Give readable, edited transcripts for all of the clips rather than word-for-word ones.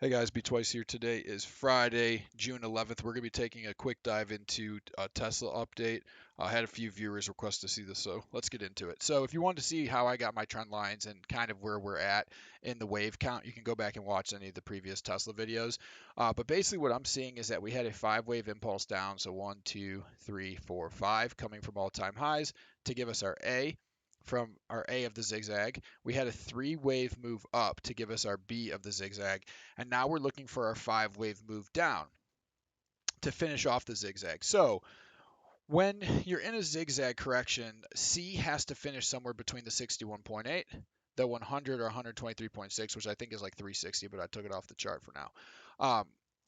Hey guys, Be Twice here. Today is Friday, June 11th. We're going to be taking a quick dive into a Tesla update. I had a few viewers request to see this, so let's get into it. So if you want to see how I got my trend lines and kind of where we're at in the wave count, you can go back and watch any of the previous Tesla videos. But basically what I'm seeing is that we had a 5-wave impulse down, so 1, 2, 3, 4, 5, coming from all-time highs to give us our A. From our A of the zigzag, we had a 3-wave move up to give us our B of the zigzag, and now we're looking for our 5-wave move down to finish off the zigzag. So when you're in a zigzag correction, C has to finish somewhere between the 61.8, the 100 or 123.6, which I think is like 360, but I took it off the chart for now.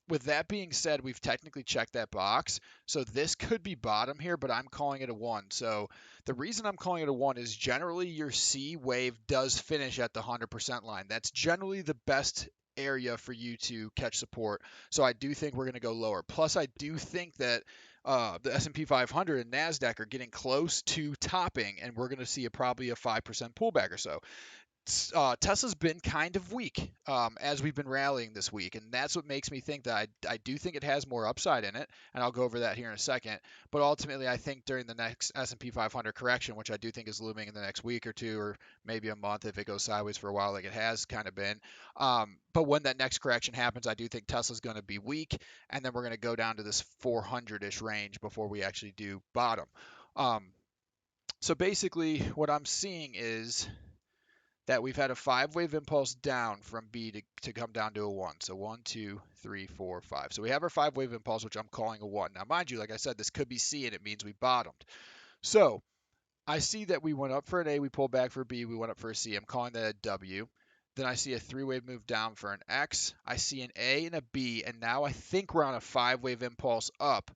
With that being said, we've technically checked that box. So this could be bottom here, but I'm calling it a 1. So the reason I'm calling it a 1 is generally your C wave does finish at the 100% line. That's generally the best area for you to catch support. So I do think we're going to go lower. Plus, I do think that the S&P 500 and Nasdaq are getting close to topping, and we're going to see probably a 5% pullback or so. Tesla's been kind of weak as we've been rallying this week, and that's what makes me think that I do think it has more upside in it, and I'll go over that here in a second. But ultimately, I think during the next S&P 500 correction, which I do think is looming in the next week or two, or maybe a month if it goes sideways for a while, like it has kind of been. But when that next correction happens, I do think Tesla's going to be weak, and then we're going to go down to this 400-ish range before we actually do bottom. Um, so basically, what I'm seeing is that we've had a 5-wave impulse down from B to come down to a 1. So 1, 2, 3, 4, 5. So we have our 5-wave impulse, which I'm calling a 1. Now, mind you, like I said, this could be C, and it means we bottomed. So I see that we went up for an A, we pulled back for a B, we went up for a C. I'm calling that a W. Then I see a 3-wave move down for an X. I see an A and a B, and now I think we're on a 5-wave impulse up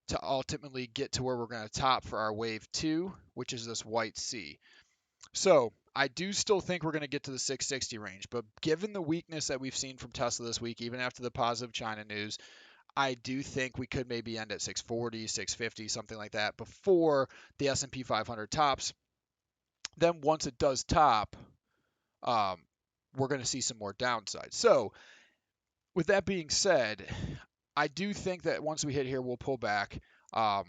to ultimately get to where we're going to top for our wave 2, which is this white C. So I do still think we're going to get to the 660 range, but given the weakness that we've seen from Tesla this week, even after the positive China news, I do think we could maybe end at 640, 650, something like that before the S&P 500 tops. Then once it does top, um, we're going to see some more downside. So with that being said, I do think that once we hit here, we'll pull back. Um,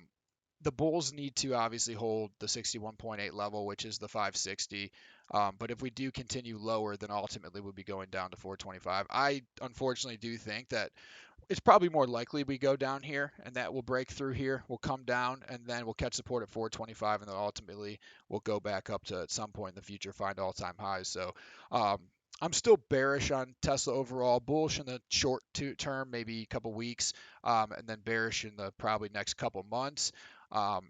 the bulls need to obviously hold the 61.8 level, which is the 560. But if we do continue lower, then ultimately we'll be going down to 425. I unfortunately do think that it's probably more likely we go down here and that will break through here. We'll come down and then we'll catch support at 425, and then ultimately we'll go back up to at some point in the future find all-time highs. So um, I'm still bearish on Tesla overall, bullish in the short term, maybe a couple weeks, and then bearish in the probably next couple months.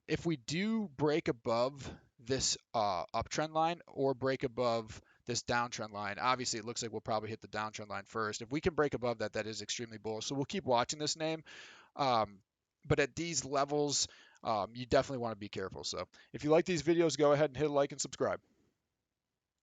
If we do break above this uptrend line or break above this downtrend line, obviously it looks like we'll probably hit the downtrend line first. If we can break above that, that is extremely bullish. So we'll keep watching this name. Um, but at these levels, you definitely want to be careful. So if you like these videos, go ahead and hit like and subscribe.